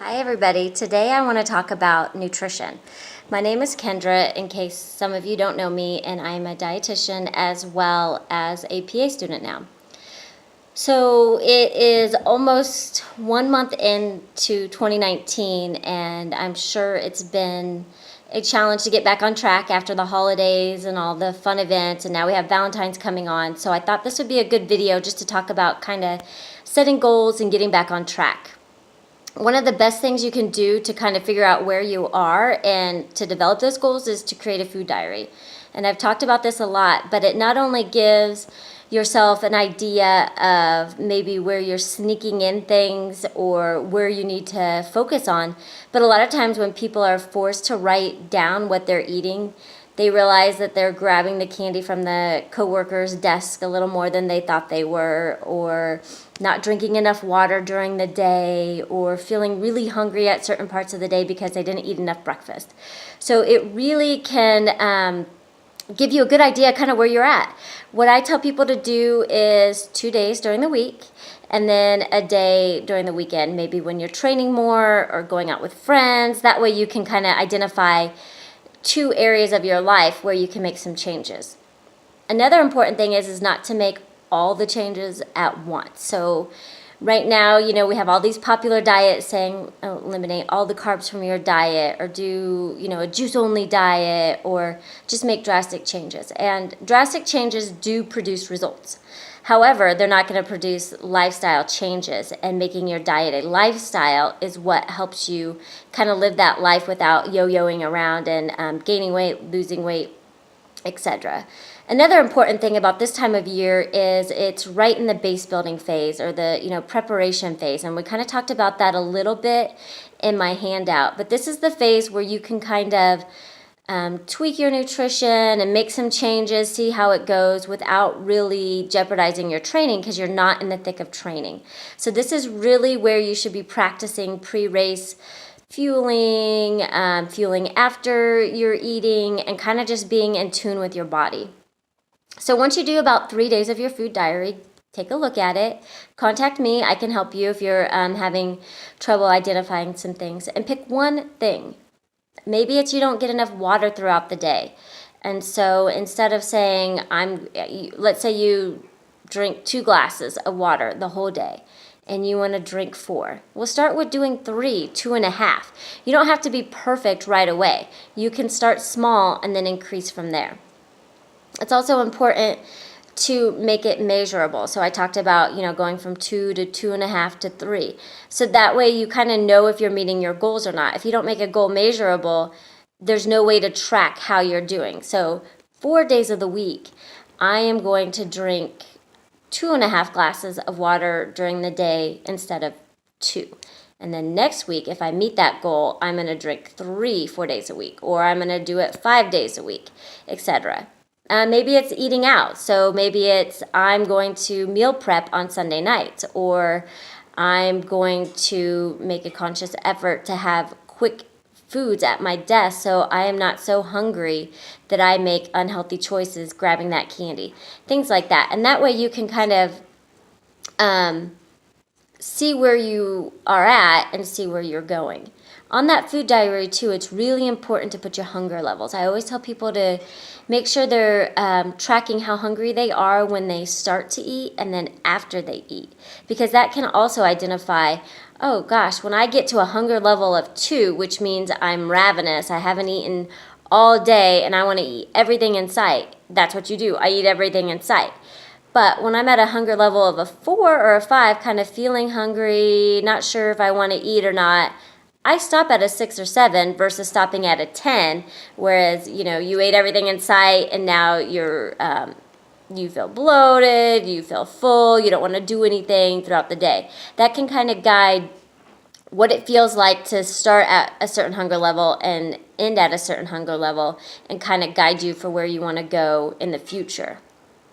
Hi everybody, today I want to talk about nutrition. My name is Kendra, in case some of you don't know me, and I'm a dietitian as well as a PA student now. So it is almost 1 month into 2019, and I'm sure it's been a challenge to get back on track after the holidays and all the fun events, and now we have Valentine's coming on. So I thought this would be a good video just to talk about kind of setting goals and getting back on track. One of the best things you can do to kind of figure out where you are and to develop those goals is to create a food diary. And I've talked about this a lot, but it not only gives yourself an idea of maybe where you're sneaking in things or where you need to focus on, but a lot of times when people are forced to write down what they're eating, they realize that they're grabbing the candy from the coworker's desk a little more than they thought they were, or not drinking enough water during the day, or feeling really hungry at certain parts of the day because they didn't eat enough breakfast. So it really can give you a good idea kind of where you're at. What I tell people to do is 2 days during the week and then a day during the weekend, maybe when you're training more or going out with friends. That way you can kind of identify 2 areas of your life where you can make some changes. Another important thing is not to make all the changes at once. So right now, we have all these popular diets saying eliminate all the carbs from your diet, or do, a juice-only diet, or just make drastic changes. And drastic changes do produce results. However, they're not going to produce lifestyle changes, and making your diet a lifestyle is what helps you kind of live that life without yo-yoing around and gaining weight, losing weight, etc. Another important thing about this time of year is it's right in the base building phase, or the preparation phase, and we kind of talked about that a little bit in my handout. But this is the phase where you can kind of tweak your nutrition and make some changes, see how it goes without really jeopardizing your training, because you're not in the thick of training. So this is really where you should be practicing pre-race fueling, fueling after you're eating, and kind of just being in tune with your body. So once you do about 3 days of your food diary, take a look at it. Contact me. I can help you if you're having trouble identifying some things. And pick one thing. Maybe it's you don't get enough water throughout the day. And so instead of saying, let's say you drink 2 glasses of water the whole day, and you want to drink 4. We'll start with doing 3, 2.5. You don't have to be perfect right away. You can start small and then increase from there. It's also important to make it measurable. So I talked about, going from 2 to 2.5 to 3. So that way you kind of know if you're meeting your goals or not. If you don't make a goal measurable, there's no way to track how you're doing. So 4 days of the week, I am going to drink 2.5 glasses of water during the day instead of 2. And then next week, if I meet that goal, I'm going to drink 3 4 days a week, or I'm going to do it 5 days a week, etc. Maybe it's eating out. So maybe it's I'm going to meal prep on Sunday nights, or I'm going to make a conscious effort to have quick foods at my desk so I am not so hungry that I make unhealthy choices grabbing that candy. Things like that. And that way you can kind of see where you are at and see where you're going. On that food diary too, it's really important to put your hunger levels. I always tell people to make sure they're tracking how hungry they are when they start to eat and then after they eat, because that can also identify, oh gosh, when I get to a hunger level of 2, which means I'm ravenous, I haven't eaten all day and I want to eat everything in sight. That's what you do. I eat everything in sight. But when I'm at a hunger level of a 4 or a 5, kind of feeling hungry, not sure if I want to eat or not, I stop at a 6 or 7 versus stopping at a 10, whereas, you ate everything in sight and now you feel bloated, you feel full, you don't want to do anything throughout the day. That can kind of guide what it feels like to start at a certain hunger level and end at a certain hunger level, and kind of guide you for where you want to go in the future.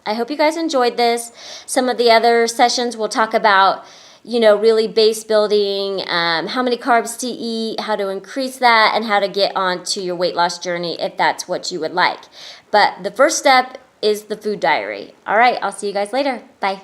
I hope you guys enjoyed this. Some of the other sessions we'll talk about really base building, how many carbs to eat, how to increase that, and how to get on to your weight loss journey if that's what you would like. But the first step is the food diary. All right, I'll see you guys later. Bye.